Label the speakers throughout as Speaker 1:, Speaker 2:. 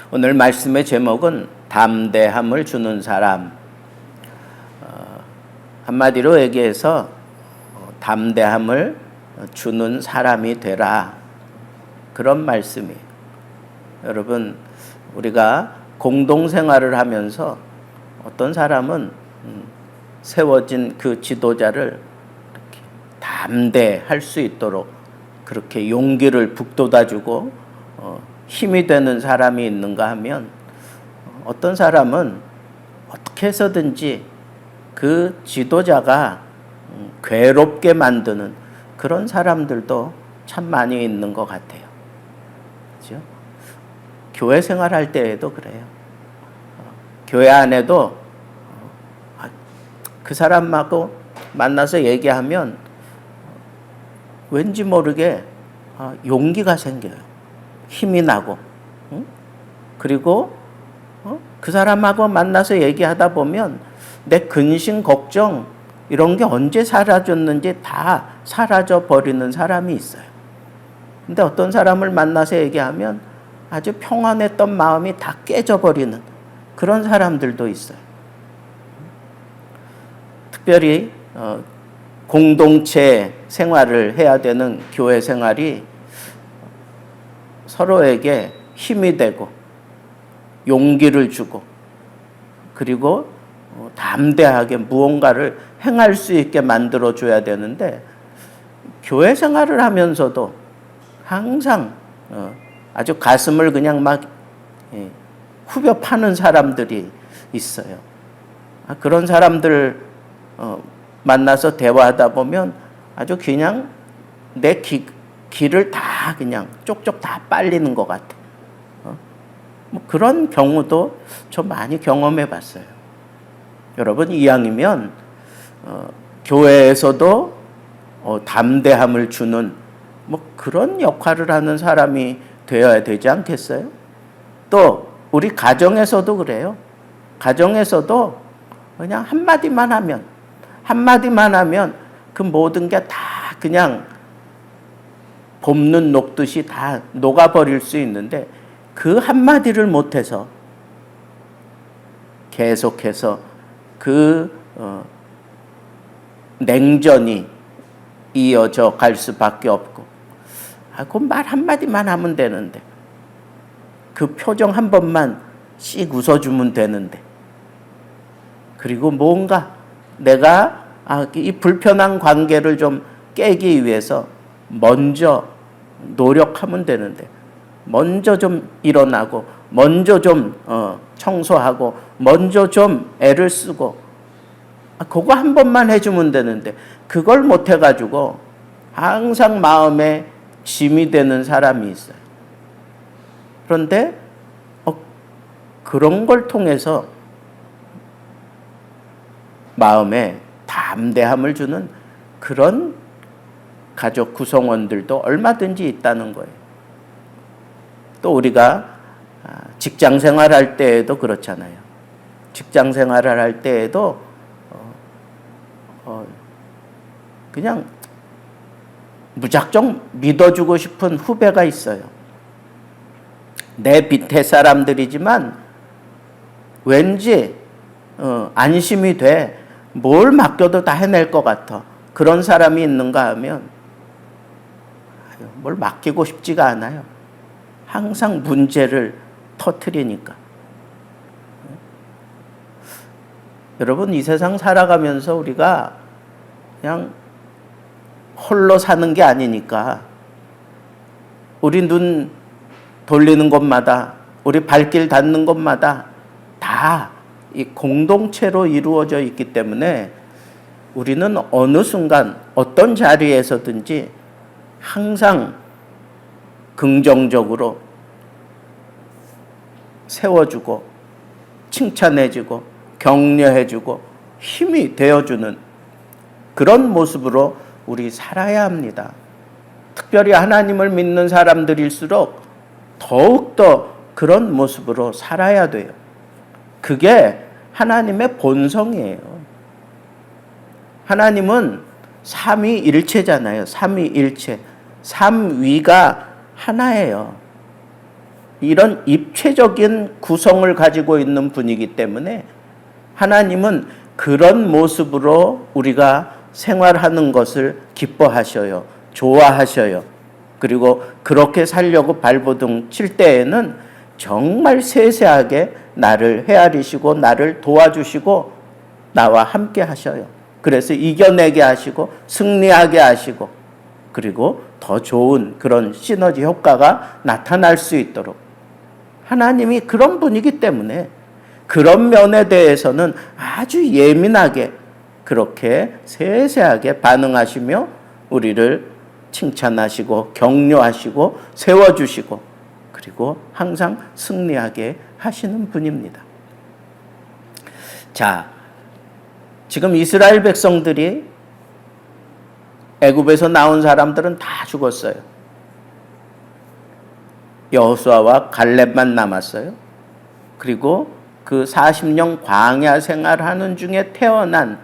Speaker 1: 오늘 말씀의 제목은 담대함을 주는 사람. 한마디로 얘기해서 담대함을 주는 사람이 되라. 그런 말씀이에요. 여러분, 우리가 공동생활을 하면서 어떤 사람은 세워진 그 지도자를 이렇게 담대할 수 있도록 그렇게 용기를 북돋아주고 힘이 되는 사람이 있는가 하면 어떤 사람은 어떻게 해서든지 그 지도자가 괴롭게 만드는 그런 사람들도 참 많이 있는 것 같아요. 그렇죠? 교회 생활할 때에도 그래요. 교회 안에도 그 사람하고 만나서 얘기하면 왠지 모르게 용기가 생겨요. 힘이 나고, 그리고 그 사람하고 만나서 얘기하다 보면 내 근심, 걱정 이런 게 언제 사라졌는지 다 사라져 버리는 사람이 있어요. 근데 어떤 사람을 만나서 얘기하면 아주 평안했던 마음이 다 깨져버리는 그런 사람들도 있어요. 특별히 공동체 생활을 해야 되는 교회 생활이 서로에게 힘이 되고 용기를 주고 그리고 담대하게 무언가를 행할 수 있게 만들어줘야 되는데 교회 생활을 하면서도 항상 아주 가슴을 그냥 막 후벼 파는 사람들이 있어요. 그런 사람들 만나서 대화하다 보면 아주 그냥 내 길을 다 그냥 쪽쪽 다 빨리는 것 같아. 뭐 그런 경우도 좀 많이 경험해 봤어요. 여러분, 이왕이면 교회에서도 담대함을 주는 뭐 그런 역할을 하는 사람이 되어야 되지 않겠어요? 또 우리 가정에서도 그래요. 가정에서도 그냥 한마디만 하면 그 모든 게 다 그냥 봄눈 녹듯이 다 녹아버릴 수 있는데 그 한마디를 못해서 계속해서 그 냉전이 이어져 갈 수밖에 없고 그 말 한마디만 하면 되는데 그 표정 한 번만 씩 웃어주면 되는데 그리고 뭔가 내가 이 불편한 관계를 좀 깨기 위해서 먼저 노력하면 되는데 먼저 좀 일어나고 먼저 좀 청소하고 먼저 좀 애를 쓰고 그거 한 번만 해주면 되는데 그걸 못 해가지고 항상 마음에 짐이 되는 사람이 있어요. 그런데 그런 걸 통해서 마음에 담대함을 주는 그런 가족 구성원들도 얼마든지 있다는 거예요. 또 우리가 직장 생활할 때에도 그렇잖아요. 직장 생활을 할 때에도 그냥 무작정 믿어주고 싶은 후배가 있어요. 내 밑에 사람들이지만 왠지 안심이 돼. 뭘 맡겨도 다 해낼 것 같아. 그런 사람이 있는가 하면 뭘 맡기고 싶지가 않아요. 항상 문제를 터뜨리니까. 여러분, 이 세상 살아가면서 우리가 그냥 홀로 사는 게 아니니까 우리 눈 돌리는 곳마다 우리 발길 닿는 곳마다 다 이 공동체로 이루어져 있기 때문에 우리는 어느 순간 어떤 자리에서든지 항상 긍정적으로 세워주고 칭찬해주고 격려해주고 힘이 되어주는 그런 모습으로 우리 살아야 합니다. 특별히 하나님을 믿는 사람들일수록 더욱더 그런 모습으로 살아야 돼요. 그게 하나님의 본성이에요. 하나님은 삼위일체잖아요. 삼위일체. 삼위가 하나예요. 이런 입체적인 구성을 가지고 있는 분이기 때문에 하나님은 그런 모습으로 우리가 생활하는 것을 기뻐하셔요. 좋아하셔요. 그리고 그렇게 살려고 발버둥 칠 때에는 정말 세세하게 나를 헤아리시고 나를 도와주시고 나와 함께 하셔요. 그래서 이겨내게 하시고 승리하게 하시고 그리고 더 좋은 그런 시너지 효과가 나타날 수 있도록 하나님이 그런 분이기 때문에 그런 면에 대해서는 아주 예민하게 그렇게 세세하게 반응하시며 우리를 칭찬하시고 격려하시고 세워주시고 그리고 항상 승리하게 하시는 분입니다. 자, 지금 이스라엘 백성들이 애굽에서 나온 사람들은 다 죽었어요. 여호수아와 갈렙만 남았어요. 그리고 그 40년 광야 생활하는 중에 태어난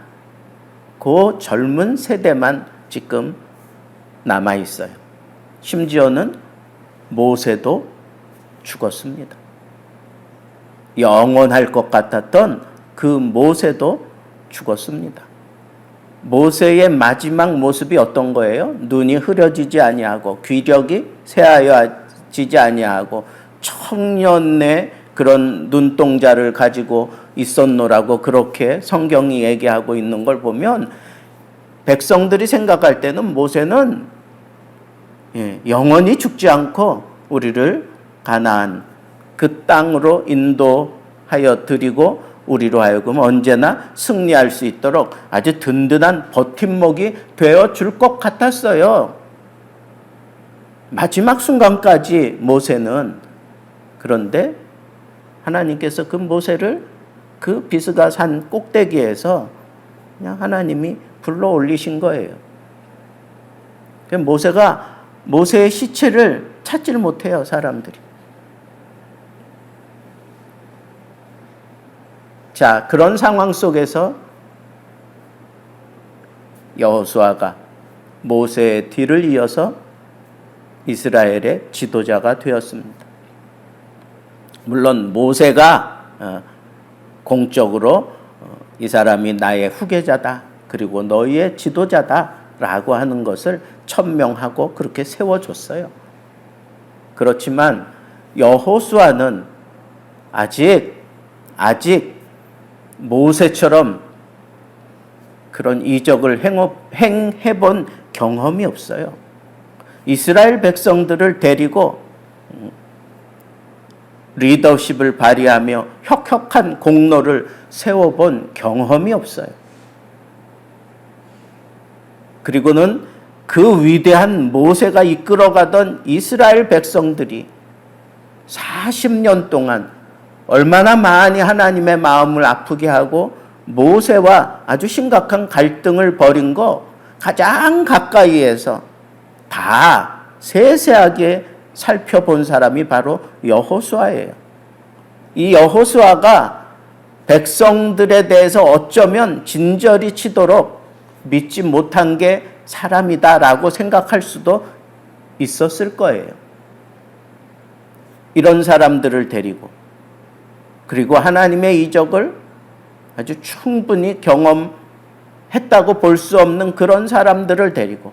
Speaker 1: 그 젊은 세대만 지금 남아 있어요. 심지어는 모세도 죽었습니다. 영원할 것 같았던 그 모세도 죽었습니다. 모세의 마지막 모습이 어떤 거예요? 눈이 흐려지지 아니하고 귀력이 쇠하여지지 아니하고 청년의 그런 눈동자를 가지고 있었노라고 그렇게 성경이 얘기하고 있는 걸 보면 백성들이 생각할 때는 모세는 영원히 죽지 않고 우리를 가나안 그 땅으로 인도하여 드리고 우리로 하여금 언제나 승리할 수 있도록 아주 든든한 버팀목이 되어줄 것 같았어요. 마지막 순간까지 모세는. 그런데 하나님께서 그 모세를 그 비스가 산 꼭대기에서 그냥 하나님이 불러 올리신 거예요. 모세의 시체를 찾지를 못해요, 사람들이. 자, 그런 상황 속에서 여호수아가 모세의 뒤를 이어서 이스라엘의 지도자가 되었습니다. 물론 모세가 공적으로 이 사람이 나의 후계자다, 그리고 너희의 지도자다라고 하는 것을 천명하고 그렇게 세워줬어요. 그렇지만 여호수아는 아직 모세처럼 그런 이적을 행해본 경험이 없어요. 이스라엘 백성들을 데리고 리더십을 발휘하며 혁혁한 공로를 세워본 경험이 없어요. 그리고는 그 위대한 모세가 이끌어가던 이스라엘 백성들이 40년 동안 얼마나 많이 하나님의 마음을 아프게 하고 모세와 아주 심각한 갈등을 벌인 거 가장 가까이에서 다 세세하게 살펴본 사람이 바로 여호수아예요. 이 여호수아가 백성들에 대해서 어쩌면 진저리 치도록 믿지 못한 게 사람이다라고 생각할 수도 있었을 거예요. 이런 사람들을 데리고 그리고 하나님의 이적을 아주 충분히 경험했다고 볼 수 없는 그런 사람들을 데리고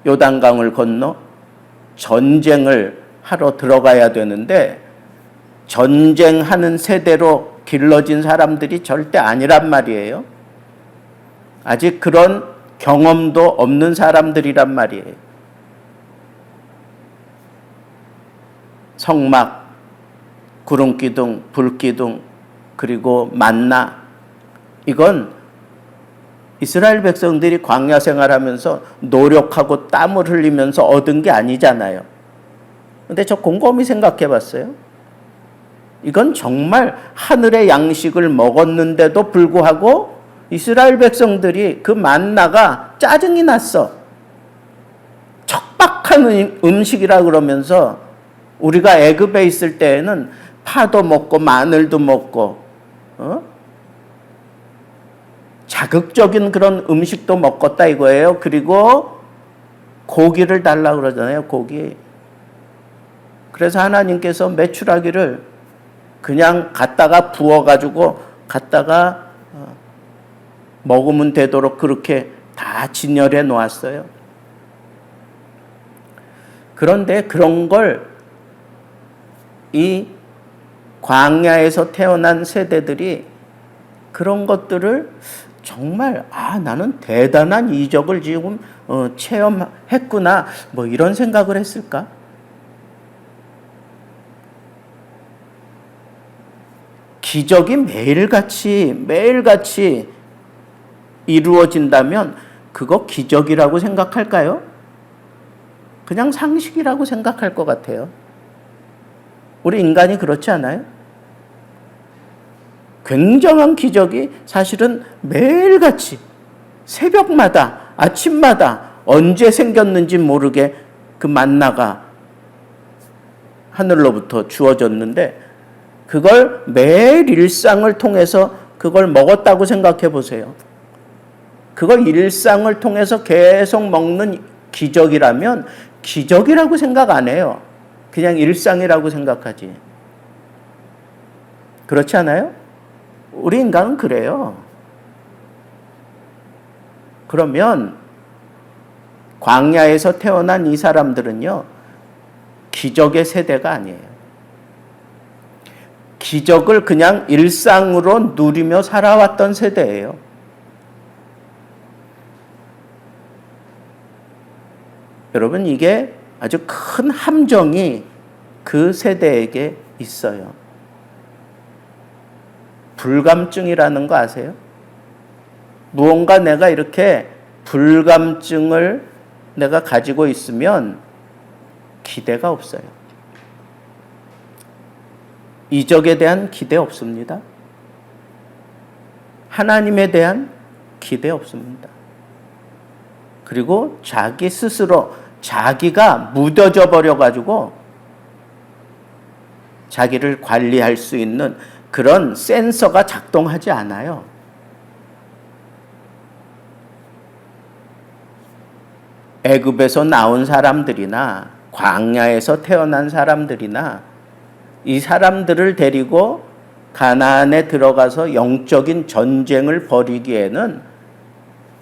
Speaker 1: 요단강을 건너 전쟁을 하러 들어가야 되는데 전쟁하는 세대로 길러진 사람들이 절대 아니란 말이에요. 아직 그런 경험도 없는 사람들이란 말이에요. 성막, 구름기둥, 불기둥, 그리고 만나, 이건 이스라엘 백성들이 광야 생활하면서 노력하고 땀을 흘리면서 얻은 게 아니잖아요. 근데 저 곰곰이 생각해 봤어요. 이건 정말 하늘의 양식을 먹었는데도 불구하고 이스라엘 백성들이 그 만나가 짜증이 났어. 척박한 음식이라 그러면서 우리가 애굽에 있을 때에는 파도 먹고 마늘도 먹고 자극적인 그런 음식도 먹었다 이거예요. 그리고 고기를 달라고 그러잖아요. 고기. 그래서 하나님께서 메추라기를 그냥 갖다가 부어가지고 갖다가 먹으면 되도록 그렇게 다 진열해 놓았어요. 그런데 그런 걸 이 광야에서 태어난 세대들이 그런 것들을 정말 나는 대단한 이적을 지금 체험했구나 뭐 이런 생각을 했을까? 기적이 매일같이 이루어진다면 그거 기적이라고 생각할까요? 그냥 상식이라고 생각할 것 같아요. 우리 인간이 그렇지 않아요? 굉장한 기적이 사실은 매일같이 새벽마다 아침마다 언제 생겼는지 모르게 그 만나가 하늘로부터 주어졌는데 그걸 매일 일상을 통해서 그걸 먹었다고 생각해 보세요. 그걸 일상을 통해서 계속 먹는 기적이라면 기적이라고 생각 안 해요. 그냥 일상이라고 생각하지. 그렇지 않아요? 우리 인간은 그래요. 그러면 광야에서 태어난 이 사람들은요, 기적의 세대가 아니에요. 기적을 그냥 일상으로 누리며 살아왔던 세대예요. 여러분, 이게 아주 큰 함정이 그 세대에게 있어요. 불감증이라는 거 아세요? 무언가 내가 이렇게 불감증을 내가 가지고 있으면 기대가 없어요. 이적에 대한 기대 없습니다. 하나님에 대한 기대 없습니다. 그리고 자기 스스로 자기가 무뎌져 버려가지고 자기를 관리할 수 있는 그런 센서가 작동하지 않아요. 애굽에서 나온 사람들이나 광야에서 태어난 사람들이나 이 사람들을 데리고 가나안에 들어가서 영적인 전쟁을 벌이기에는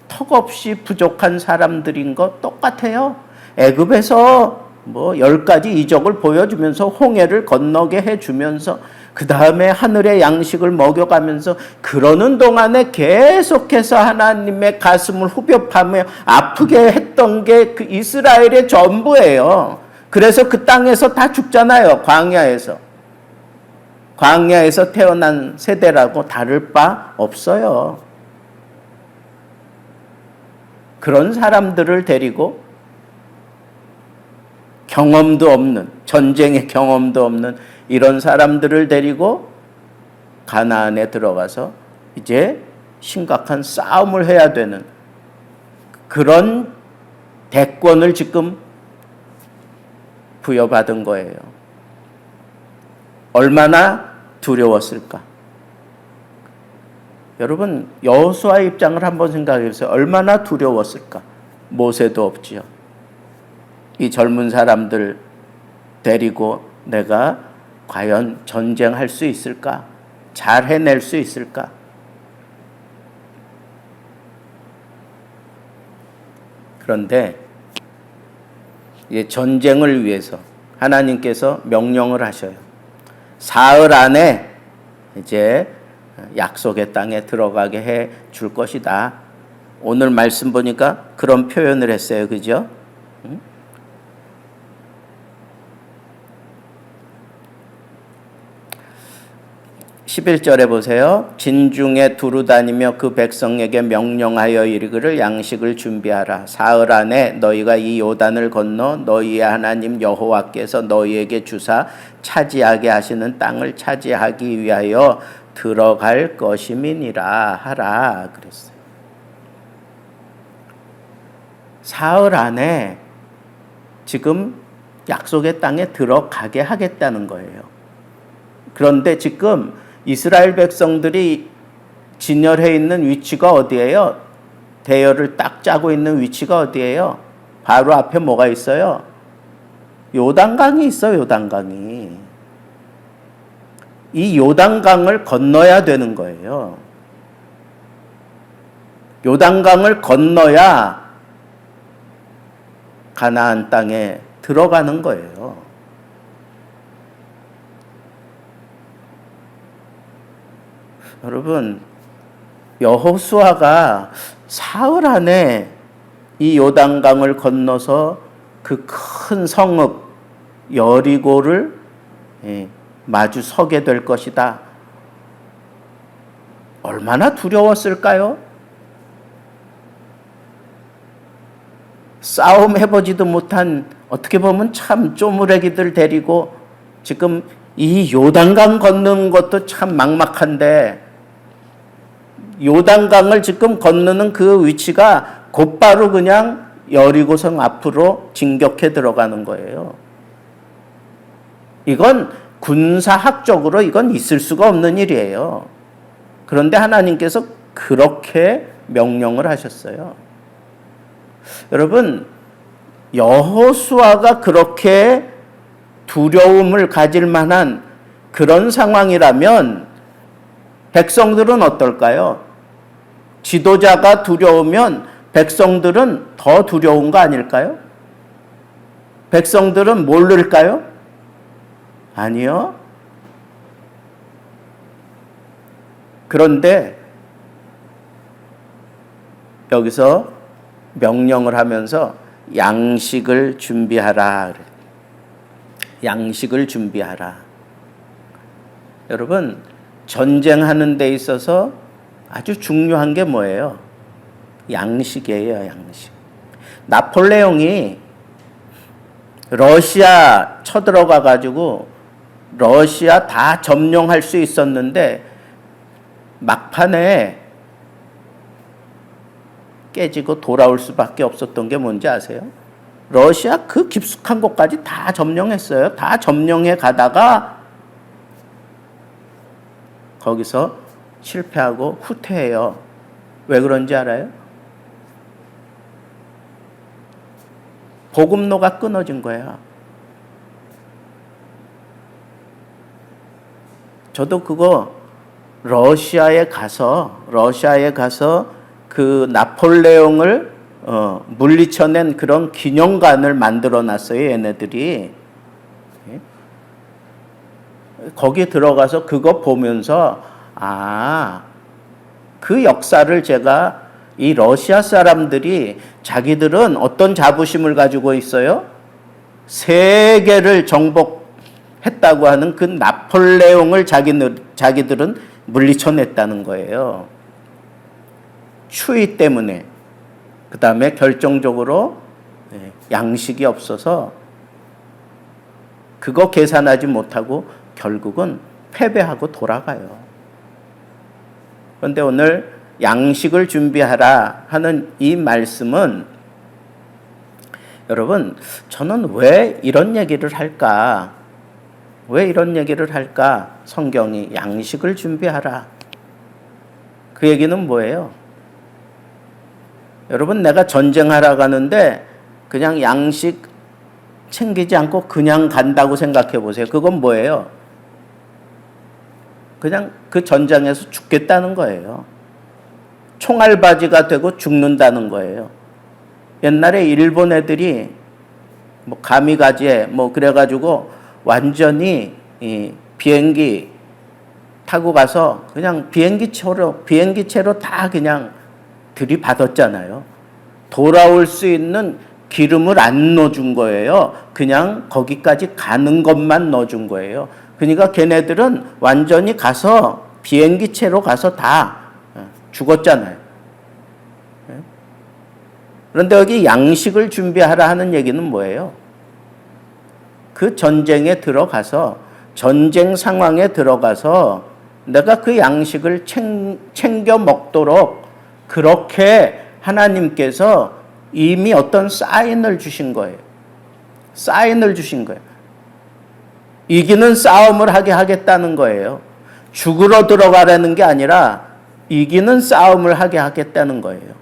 Speaker 1: 턱없이 부족한 사람들인 거 똑같아요. 애굽에서 10가지 이적을 보여주면서 홍해를 건너게 해주면서 그 다음에 하늘의 양식을 먹여가면서 그러는 동안에 계속해서 하나님의 가슴을 후벼파며 아프게 했던 게 그 이스라엘의 전부예요. 그래서 그 땅에서 다 죽잖아요. 광야에서 태어난 세대라고 다를 바 없어요. 그런 사람들을 데리고 경험도 없는, 전쟁의 경험도 없는 이런 사람들을 데리고 가나안에 들어가서 이제 심각한 싸움을 해야 되는 그런 대권을 지금 부여받은 거예요. 얼마나 두려웠을까? 여러분, 여호수아의 입장을 한번 생각해 보세요. 얼마나 두려웠을까? 모세도 없지요. 이 젊은 사람들 데리고 내가 과연 전쟁할 수 있을까? 잘 해낼 수 있을까? 그런데 이 전쟁을 위해서 하나님께서 명령을 하셔요. 사흘 안에 이제 약속의 땅에 들어가게 해 줄 것이다. 오늘 말씀 보니까 그런 표현을 했어요. 그죠? 11절에 보세요. 진중에 두루 다니며 그 백성에게 명령하여 이르기를 양식을 준비하라. 사흘 안에 너희가 이 요단을 건너 너희의 하나님 여호와께서 너희에게 주사 차지하게 하시는 땅을 차지하기 위하여 들어갈 것임이니라 하라 그랬어요. 사흘 안에 지금 약속의 땅에 들어가게 하겠다는 거예요. 그런데 지금 이스라엘 백성들이 진열해 있는 위치가 어디예요? 대열을 딱 짜고 있는 위치가 어디예요? 바로 앞에 뭐가 있어요? 요단강이 있어, 요단강이. 이 요단강을 건너야 되는 거예요. 요단강을 건너야 가나안 땅에 들어가는 거예요. 여러분, 여호수아가 사흘 안에 이 요단강을 건너서 그 큰 성읍 여리고를 마주 서게 될 것이다. 얼마나 두려웠을까요? 싸움 해보지도 못한, 어떻게 보면 참 쪼무레기들 데리고 지금 이 요단강 건너는 것도 참 막막한데, 요단강을 지금 건너는 그 위치가 곧바로 그냥 여리고성 앞으로 진격해 들어가는 거예요. 이건 군사학적으로 이건 있을 수가 없는 일이에요. 그런데 하나님께서 그렇게 명령을 하셨어요. 여러분, 여호수아가 그렇게 두려움을 가질 만한 그런 상황이라면 백성들은 어떨까요? 지도자가 두려우면 백성들은 더 두려운 거 아닐까요? 백성들은 모를까요? 아니요. 그런데 여기서 명령을 하면서 양식을 준비하라. 양식을 준비하라. 여러분, 전쟁하는 데 있어서 아주 중요한 게 뭐예요? 양식이에요, 양식. 나폴레옹이 러시아 쳐들어가 가지고 러시아 다 점령할 수 있었는데 막판에 깨지고 돌아올 수밖에 없었던 게 뭔지 아세요? 러시아 그 깊숙한 곳까지 다 점령했어요. 다 점령해 가다가 거기서 실패하고 후퇴해요. 왜 그런지 알아요? 보급로가 끊어진 거예요. 저도 그거 러시아에 가서 그 나폴레옹을 물리쳐낸 그런 기념관을 만들어 놨어요, 얘네들이. 거기 들어가서 그거 보면서 그 역사를 제가 이 러시아 사람들이 자기들은 어떤 자부심을 가지고 있어요? 세계를 정복했다고 하는 그 나폴레옹을 자기들은 물리쳐냈다는 거예요. 추위 때문에. 그 다음에 결정적으로 양식이 없어서 그거 계산하지 못하고 결국은 패배하고 돌아가요. 그런데 오늘 양식을 준비하라 하는 이 말씀은, 여러분, 저는 왜 이런 얘기를 할까? 왜 이런 얘기를 할까? 성경이 양식을 준비하라. 그 얘기는 뭐예요? 여러분, 내가 전쟁하러 가는데 그냥 양식 챙기지 않고 그냥 간다고 생각해 보세요. 그건 뭐예요? 그냥 그 전장에서 죽겠다는 거예요. 총알바지가 되고 죽는다는 거예요. 옛날에 일본 애들이 뭐 가미가제 뭐 그래가지고 완전히 이 비행기 타고 가서 그냥 비행기체로 다 그냥 들이받았잖아요. 돌아올 수 있는 기름을 안 넣어준 거예요. 그냥 거기까지 가는 것만 넣어준 거예요. 그러니까 걔네들은 완전히 가서 비행기체로 가서 다 죽었잖아요. 그런데 여기 양식을 준비하라 하는 얘기는 뭐예요? 그 전쟁에 들어가서, 전쟁 상황에 들어가서 내가 그 양식을 챙겨 먹도록 그렇게 하나님께서 이미 어떤 사인을 주신 거예요. 사인을 주신 거예요. 이기는 싸움을 하게 하겠다는 거예요. 죽으러 들어가라는 게 아니라 이기는 싸움을 하게 하겠다는 거예요.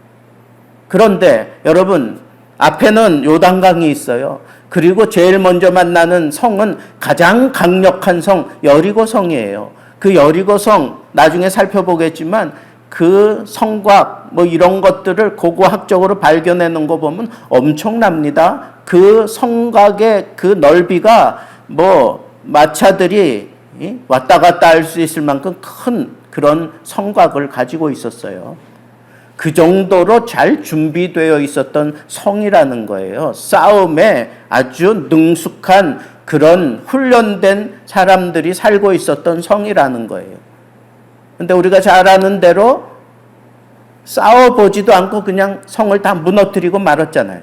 Speaker 1: 그런데 여러분, 앞에는 요단강이 있어요. 그리고 제일 먼저 만나는 성은 가장 강력한 성 여리고성이에요. 그 여리고성 나중에 살펴보겠지만 그 성곽 뭐 이런 것들을 고고학적으로 발견해놓은 거 보면 엄청납니다. 그 성곽의 그 넓이가 뭐 마차들이 왔다 갔다 할 수 있을 만큼 큰 그런 성곽을 가지고 있었어요. 그 정도로 잘 준비되어 있었던 성이라는 거예요. 싸움에 아주 능숙한 그런 훈련된 사람들이 살고 있었던 성이라는 거예요. 근데 우리가 잘 아는 대로 싸워보지도 않고 그냥 성을 다 무너뜨리고 말았잖아요.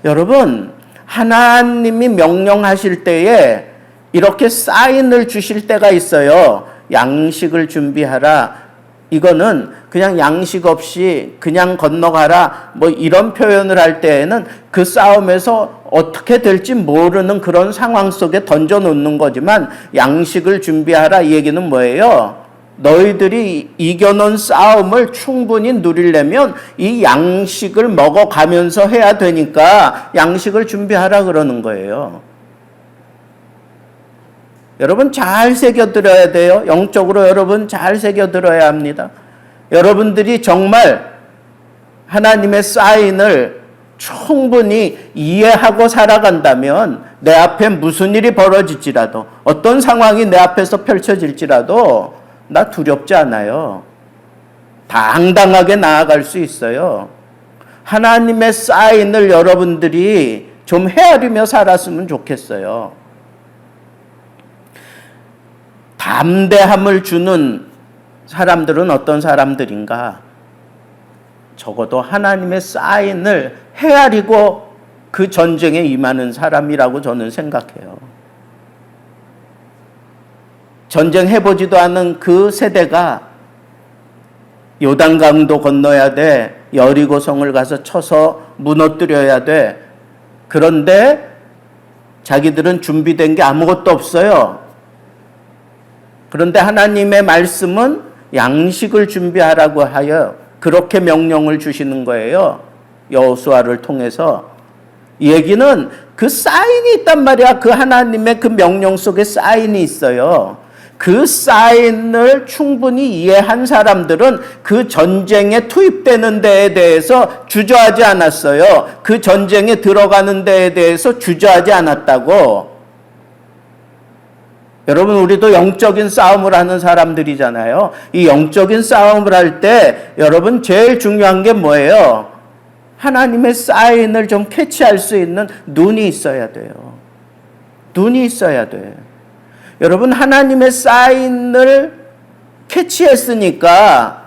Speaker 1: 여러분, 하나님이 명령하실 때에 이렇게 사인을 주실 때가 있어요. 양식을 준비하라. 이거는 그냥 양식 없이 그냥 건너가라. 뭐 이런 표현을 할 때에는 그 싸움에서 어떻게 될지 모르는 그런 상황 속에 던져놓는 거지만 양식을 준비하라 이 얘기는 뭐예요? 너희들이 이겨놓은 싸움을 충분히 누리려면 이 양식을 먹어가면서 해야 되니까 양식을 준비하라 그러는 거예요. 여러분 잘 새겨들어야 돼요. 영적으로 여러분 잘 새겨들어야 합니다. 여러분들이 정말 하나님의 사인을 충분히 이해하고 살아간다면 내 앞에 무슨 일이 벌어질지라도 어떤 상황이 내 앞에서 펼쳐질지라도 나 두렵지 않아요. 당당하게 나아갈 수 있어요. 하나님의 사인을 여러분들이 좀 헤아리며 살았으면 좋겠어요. 담대함을 주는 사람들은 어떤 사람들인가? 적어도 하나님의 사인을 헤아리고 그 전쟁에 임하는 사람이라고 저는 생각해요. 전쟁해보지도 않은 그 세대가 요단강도 건너야 돼. 여리고성을 가서 쳐서 무너뜨려야 돼. 그런데 자기들은 준비된 게 아무것도 없어요. 그런데 하나님의 말씀은 양식을 준비하라고 하여 그렇게 명령을 주시는 거예요. 여호수아를 통해서. 이 얘기는 그 사인이 있단 말이야. 그 하나님의 그 명령 속에 사인이 있어요. 그 사인을 충분히 이해한 사람들은 그 전쟁에 투입되는 데에 대해서 주저하지 않았어요. 그 전쟁에 들어가는 데에 대해서 주저하지 않았다고. 여러분 우리도 영적인 싸움을 하는 사람들이잖아요. 이 영적인 싸움을 할 때 여러분 제일 중요한 게 뭐예요? 하나님의 사인을 좀 캐치할 수 있는 눈이 있어야 돼요. 눈이 있어야 돼. 여러분 하나님의 사인을 캐치했으니까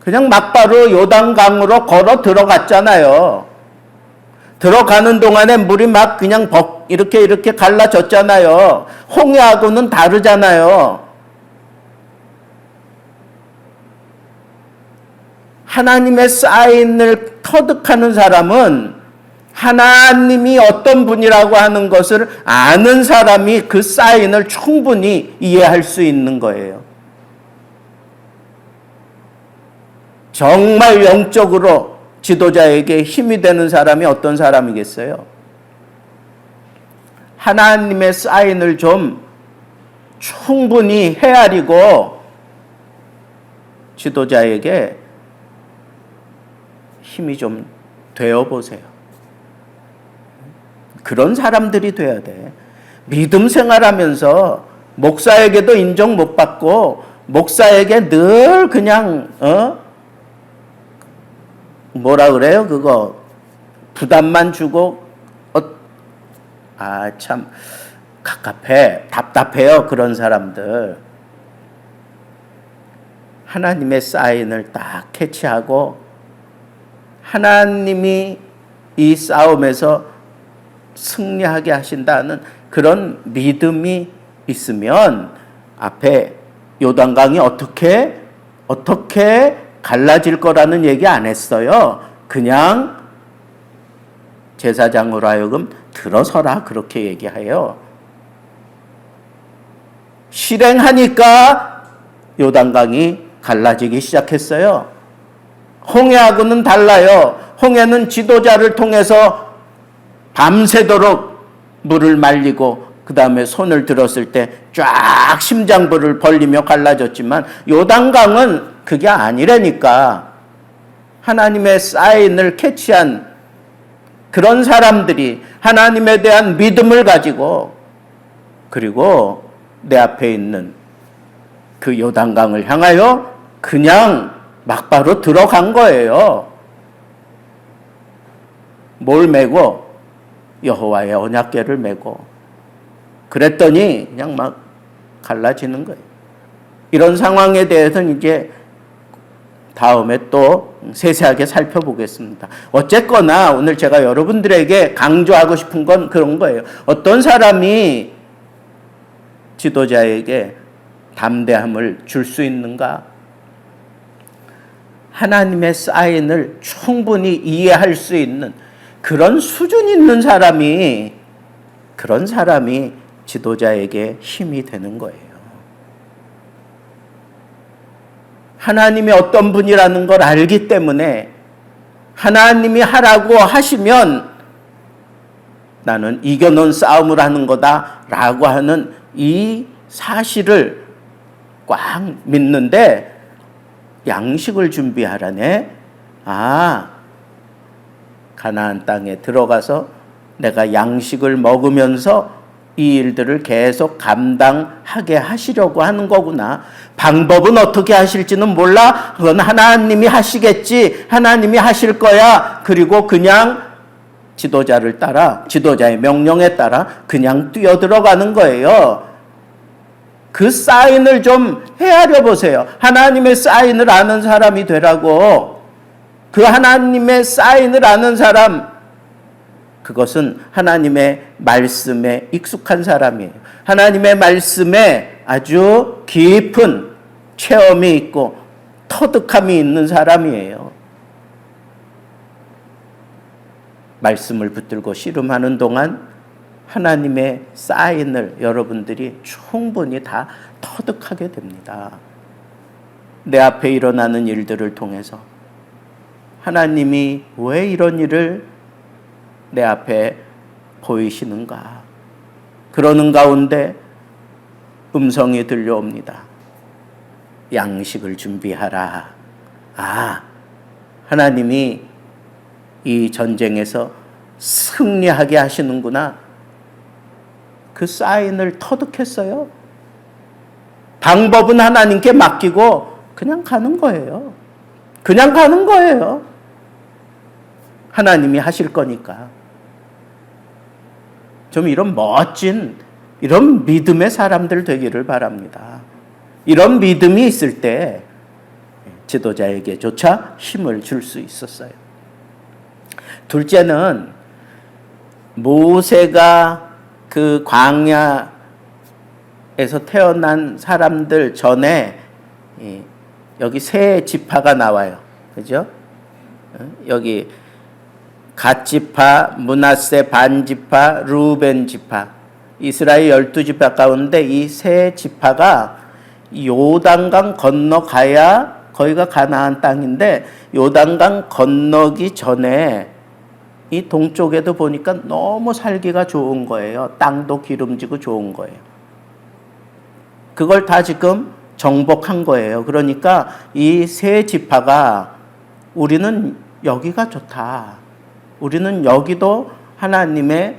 Speaker 1: 그냥 막바로 요단강으로 걸어 들어갔잖아요. 들어가는 동안에 물이 막 그냥 이렇게 갈라졌잖아요. 홍해하고는 다르잖아요. 하나님의 사인을 터득하는 사람은 하나님이 어떤 분이라고 하는 것을 아는 사람이 그 사인을 충분히 이해할 수 있는 거예요. 정말 영적으로 지도자에게 힘이 되는 사람이 어떤 사람이겠어요? 하나님의 사인을 좀 충분히 헤아리고 지도자에게 힘이 좀 되어보세요. 그런 사람들이 돼야 돼. 믿음 생활하면서 목사에게도 인정 못 받고 목사에게 늘 그냥 뭐라 그래요? 그거 부담만 주고 참 답답해요. 그런 사람들. 하나님의 사인을 딱 캐치하고 하나님이 이 싸움에서 승리하게 하신다는 그런 믿음이 있으면 앞에 요단강이 어떻게 갈라질 거라는 얘기 안 했어요. 그냥 제사장으로 하여금 들어서라 그렇게 얘기해요. 실행하니까 요단강이 갈라지기 시작했어요. 홍해하고는 달라요. 홍해는 지도자를 통해서 밤새도록 물을 말리고 그 다음에 손을 들었을 때 쫙 심장부를 벌리며 갈라졌지만 요단강은 그게 아니라니까. 하나님의 사인을 캐치한 그런 사람들이 하나님에 대한 믿음을 가지고 그리고 내 앞에 있는 그 요단강을 향하여 그냥 막바로 들어간 거예요. 뭘 메고? 여호와의 언약궤를 메고. 그랬더니 그냥 막 갈라지는 거예요. 이런 상황에 대해서는 이제 다음에 또 세세하게 살펴보겠습니다. 어쨌거나 오늘 제가 여러분들에게 강조하고 싶은 건 그런 거예요. 어떤 사람이 지도자에게 담대함을 줄 수 있는가? 하나님의 사인을 충분히 이해할 수 있는 그런 수준 있는 사람이, 그런 사람이 지도자에게 힘이 되는 거예요. 하나님이 어떤 분이라는 걸 알기 때문에 하나님이 하라고 하시면 나는 이겨놓은 싸움을 하는 거다라고 하는 이 사실을 꽉 믿는데, 양식을 준비하라네. 가나안 땅에 들어가서 내가 양식을 먹으면서 이 일들을 계속 감당하게 하시려고 하는 거구나. 방법은 어떻게 하실지는 몰라. 그건 하나님이 하시겠지. 하나님이 하실 거야. 그리고 그냥 지도자를 따라, 지도자의 명령에 따라 그냥 뛰어들어가는 거예요. 그 사인을 좀 헤아려 보세요. 하나님의 사인을 아는 사람이 되라고. 그 하나님의 사인을 아는 사람, 그것은 하나님의 말씀에 익숙한 사람이에요. 하나님의 말씀에 아주 깊은 체험이 있고 터득함이 있는 사람이에요. 말씀을 붙들고 씨름하는 동안 하나님의 사인을 여러분들이 충분히 다 터득하게 됩니다. 내 앞에 일어나는 일들을 통해서 하나님이 왜 이런 일을 내 앞에 보이시는가? 그러는 가운데 음성이 들려옵니다. 양식을 준비하라. 하나님이 이 전쟁에서 승리하게 하시는구나. 그 사인을 터득했어요. 방법은 하나님께 맡기고 그냥 가는 거예요. 그냥 가는 거예요. 하나님이 하실 거니까. 좀 이런 멋진, 이런 믿음의 사람들 되기를 바랍니다. 이런 믿음이 있을 때 지도자에게조차 힘을 줄 수 있었어요. 둘째는 모세가 그 광야에서 태어난 사람들 전에 여기 세 지파가 나와요. 그죠? 여기 갓 지파, 므낫세 반 지파, 르우벤 지파, 이스라엘 12지파 가운데 이 세 지파가 요단강 건너가야 거기가 가나안 땅인데, 요단강 건너기 전에 이 동쪽에도 보니까 너무 살기가 좋은 거예요. 땅도 기름지고 좋은 거예요. 그걸 다 지금 정복한 거예요. 그러니까 이 세 지파가 우리는 여기가 좋다. 우리는 여기도 하나님의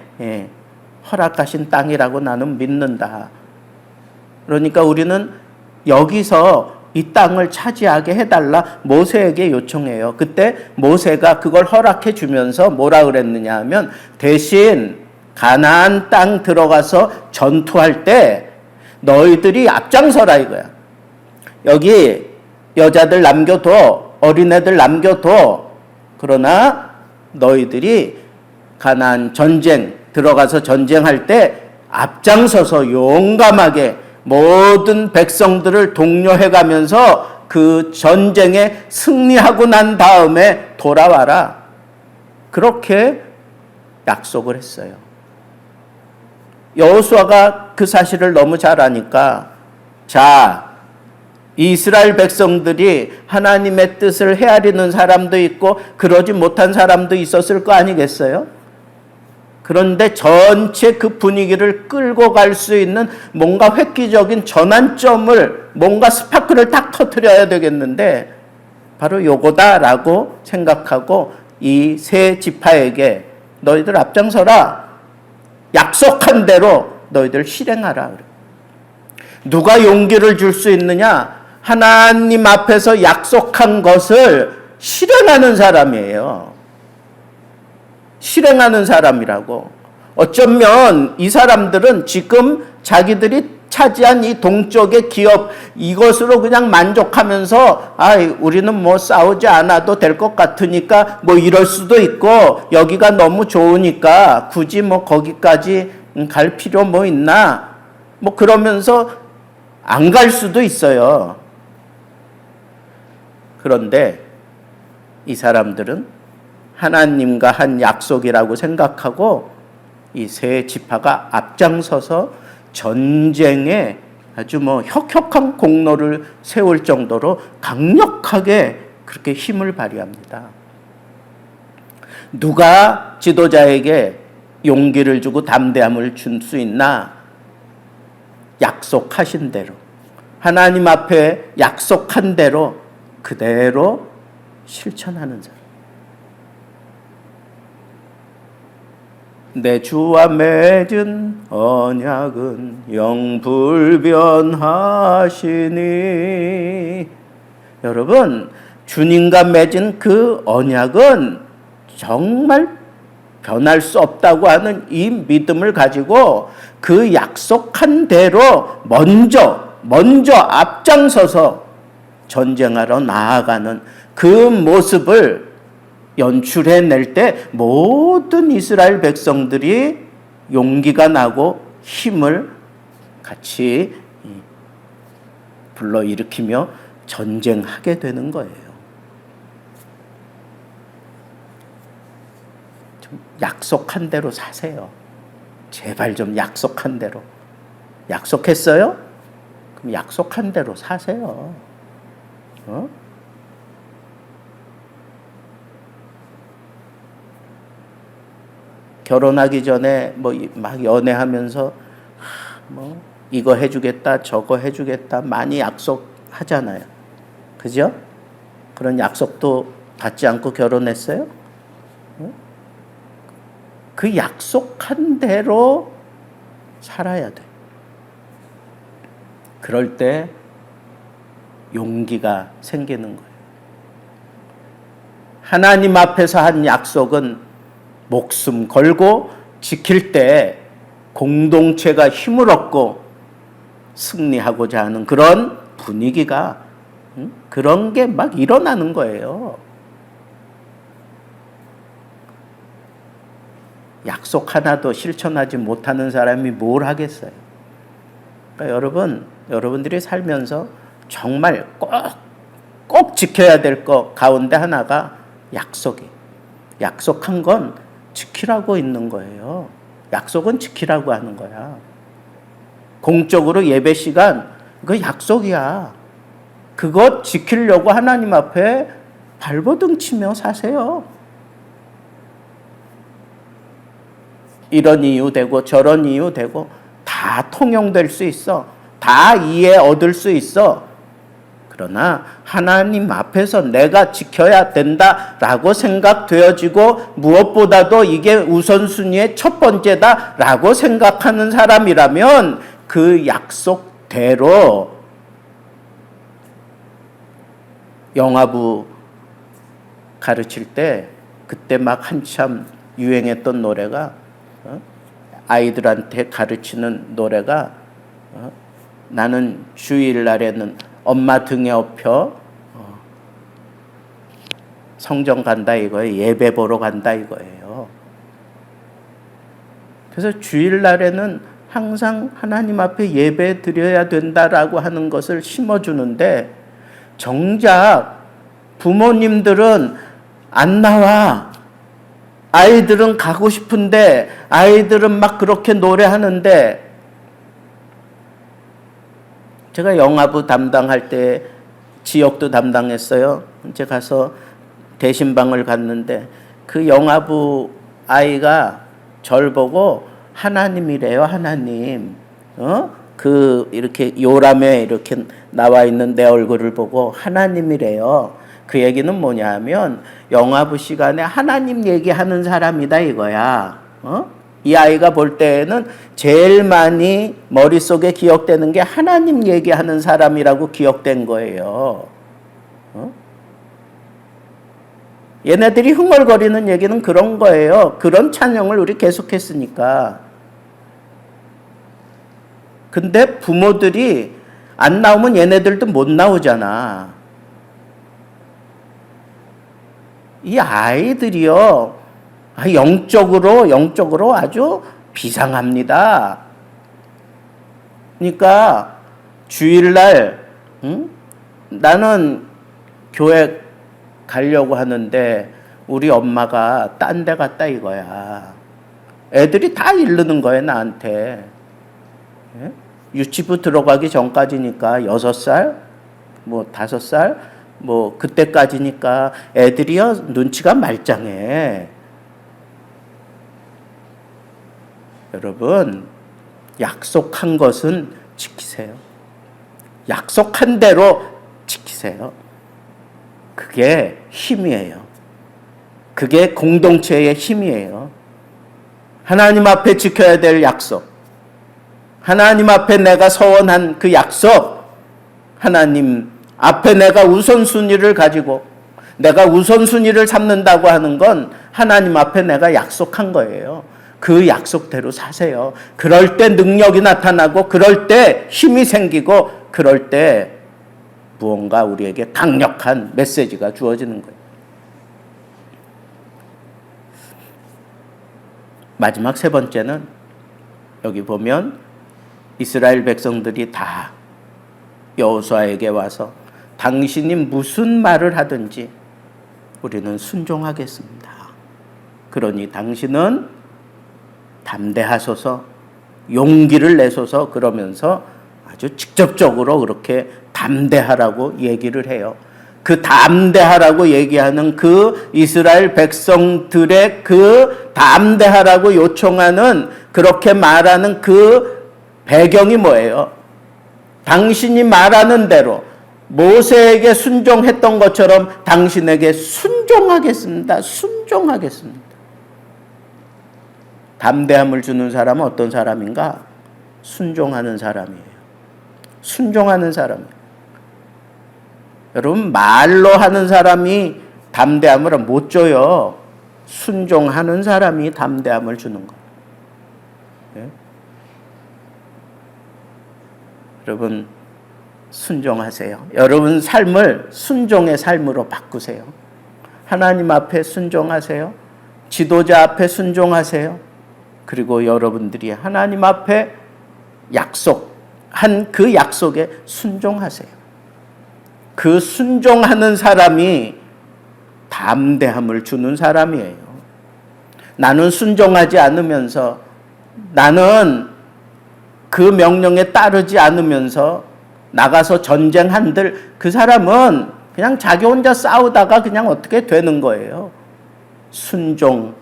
Speaker 1: 허락하신 땅이라고 나는 믿는다. 그러니까 우리는 여기서 이 땅을 차지하게 해달라 모세에게 요청해요. 그때 모세가 그걸 허락해 주면서 뭐라 그랬느냐 하면, 대신 가나안 땅 들어가서 전투할 때 너희들이 앞장서라 이거야. 여기 여자들 남겨둬, 어린애들 남겨둬. 그러나 너희들이 가나안 전쟁 들어가서 전쟁할 때 앞장서서 용감하게 모든 백성들을 독려해가면서 그 전쟁에 승리하고 난 다음에 돌아와라. 그렇게 약속을 했어요. 여호수아가 그 사실을 너무 잘 아니까, 자, 이스라엘 백성들이 하나님의 뜻을 헤아리는 사람도 있고 그러지 못한 사람도 있었을 거 아니겠어요? 그런데 전체 그 분위기를 끌고 갈 수 있는 뭔가 획기적인 전환점을, 뭔가 스파크를 딱 터뜨려야 되겠는데 바로 요거다라고 생각하고 이 세 지파에게 너희들 앞장서라, 약속한 대로 너희들 실행하라. 누가 용기를 줄 수 있느냐? 하나님 앞에서 약속한 것을 실행하는 사람이에요. 실행하는 사람이라고. 어쩌면 이 사람들은 지금 자기들이 차지한 이 동쪽의 기업, 이것으로 그냥 만족하면서 우리는 뭐 싸우지 않아도 될 것 같으니까 뭐 이럴 수도 있고, 여기가 너무 좋으니까 굳이 뭐 거기까지 갈 필요 뭐 있나, 뭐 그러면서 안 갈 수도 있어요. 그런데 이 사람들은 하나님과 한 약속이라고 생각하고 이 세 지파가 앞장서서 전쟁에 아주 뭐 혁혁한 공로를 세울 정도로 강력하게 그렇게 힘을 발휘합니다. 누가 지도자에게 용기를 주고 담대함을 줄 수 있나? 약속하신 대로, 하나님 앞에 약속한 대로 그대로 실천하는 사람. 내 주와 맺은 언약은 영불변하시니. 여러분, 주님과 맺은 그 언약은 정말 변할 수 없다고 하는 이 믿음을 가지고 그 약속한 대로 먼저 앞장서서 전쟁하러 나아가는 그 모습을 연출해낼 때 모든 이스라엘 백성들이 용기가 나고 힘을 같이 불러일으키며 전쟁하게 되는 거예요. 좀 약속한 대로 사세요. 제발 좀 약속한 대로. 약속했어요? 그럼 약속한 대로 사세요. 결혼하기 전에 뭐 막 연애하면서 뭐 이거 해주겠다 저거 해주겠다 많이 약속하잖아요. 그죠? 그런 약속도 받지 않고 결혼했어요? 그 약속한 대로 살아야 돼. 그럴 때 용기가 생기는 거예요. 하나님 앞에서 한 약속은 목숨 걸고 지킬 때 공동체가 힘을 얻고 승리하고자 하는 그런 분위기가, 그런 게 막 일어나는 거예요. 약속 하나도 실천하지 못하는 사람이 뭘 하겠어요? 그러니까 여러분들이 살면서 정말 꼭 지켜야 될 것 가운데 하나가 약속이에요. 약속한 건 지키라고 있는 거예요. 약속은 지키라고 하는 거야. 공적으로 예배 시간, 그거 약속이야. 그거 지키려고 하나님 앞에 발버둥 치며 사세요. 이런 이유 되고 저런 이유 되고 다 통용될 수 있어. 다 이해 얻을 수 있어. 그러나 하나님 앞에서 내가 지켜야 된다라고 생각되어지고 무엇보다도 이게 우선순위의 첫 번째다라고 생각하는 사람이라면 그 약속대로 영화부 가르칠 때 그때 막 한참 유행했던 노래가 아이들한테 가르치는 노래가 나는 주일날에는 엄마 등에 업혀 성전 간다 이거예요. 예배 보러 간다 이거예요. 그래서 주일날에는 항상 하나님 앞에 예배 드려야 된다라고 하는 것을 심어주는데 정작 부모님들은 안 나와. 아이들은 가고 싶은데 아이들은 막 그렇게 노래하는데 제가 영화부 담당할 때 지역도 담당했어요. 이제 가서 대신방을 갔는데 그 영화부 아이가 절 보고 하나님이래요. 하나님. 그 이렇게 요람에 이렇게 나와 있는 내 얼굴을 보고 하나님이래요. 그 얘기는 뭐냐면 영화부 시간에 하나님 얘기하는 사람이다 이거야. 이 아이가 볼 때에는 제일 많이 머릿속에 기억되는 게 하나님 얘기하는 사람이라고 기억된 거예요. 얘네들이 흥얼거리는 얘기는 그런 거예요. 그런 찬양을 우리 계속했으니까. 근데 부모들이 안 나오면 얘네들도 못 나오잖아. 이 아이들이요, 영적으로 아주 비상합니다. 그러니까 주일날 나는 교회 가려고 하는데 우리 엄마가 딴 데 갔다 이거야. 애들이 다 이르는 거예요, 나한테. 예? 유치부 들어가기 전까지니까 6살, 뭐 5살, 뭐 그때까지니까 애들이요 눈치가 말짱해. 여러분, 약속한 것은 지키세요. 약속한 대로 지키세요. 그게 힘이에요. 그게 공동체의 힘이에요. 하나님 앞에 지켜야 될 약속. 하나님 앞에 내가 서원한 그 약속. 하나님 앞에 내가 우선순위를 가지고 내가 우선순위를 삼는다고 하는 건 하나님 앞에 내가 약속한 거예요. 그 약속대로 사세요. 그럴 때 능력이 나타나고 그럴 때 힘이 생기고 그럴 때 무언가 우리에게 강력한 메시지가 주어지는 거예요. 마지막 세 번째는 여기 보면 이스라엘 백성들이 다 여호수아에게 와서 당신이 무슨 말을 하든지 우리는 순종하겠습니다. 그러니 당신은 담대하소서, 용기를 내소서 그러면서 아주 직접적으로 그렇게 담대하라고 얘기를 해요. 그 담대하라고 얘기하는 그 이스라엘 백성들의 그 담대하라고 요청하는 그렇게 말하는 그 배경이 뭐예요? 당신이 말하는 대로 모세에게 순종했던 것처럼 당신에게 순종하겠습니다. 순종하겠습니다. 담대함을 주는 사람은 어떤 사람인가? 순종하는 사람이에요. 순종하는 사람이에요. 여러분, 말로 하는 사람이 담대함을 못 줘요. 순종하는 사람이 담대함을 주는 거예요. 네? 여러분, 순종하세요. 여러분 삶을 순종의 삶으로 바꾸세요. 하나님 앞에 순종하세요. 지도자 앞에 순종하세요. 그리고 여러분들이 하나님 앞에 약속한 그 약속에 순종하세요. 그 순종하는 사람이 담대함을 주는 사람이에요. 나는 순종하지 않으면서, 나는 그 명령에 따르지 않으면서 나가서 전쟁한들 그 사람은 그냥 자기 혼자 싸우다가 그냥 어떻게 되는 거예요. 순종해서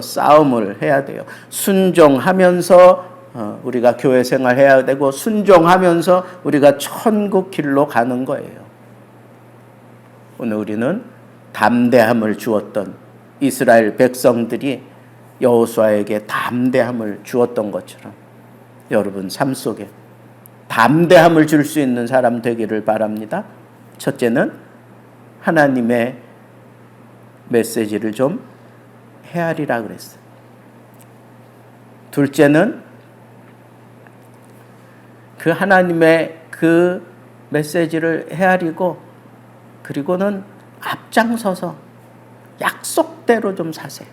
Speaker 1: 싸움을 해야 돼요. 순종하면서 우리가 교회 생활해야 되고 순종하면서 우리가 천국 길로 가는 거예요. 오늘 우리는 담대함을 주었던 이스라엘 백성들이 여호수아에게 담대함을 주었던 것처럼 여러분 삶 속에 담대함을 줄 수 있는 사람 되기를 바랍니다. 첫째는 하나님의 메시지를 좀 헤아리라 그랬어요. 둘째는 그 하나님의 그 메시지를 헤아리고 그리고는 앞장서서 약속대로 좀 사세요.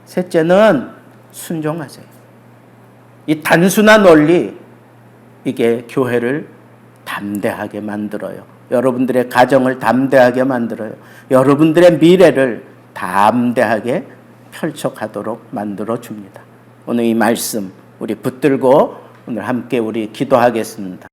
Speaker 1: 셋째는 순종하세요. 이 단순한 원리, 이게 교회를 담대하게 만들어요. 여러분들의 가정을 담대하게 만들어요. 여러분들의 미래를 담대하게 펼쳐가도록 만들어줍니다. 오늘 이 말씀 우리 붙들고 오늘 함께 우리 기도하겠습니다.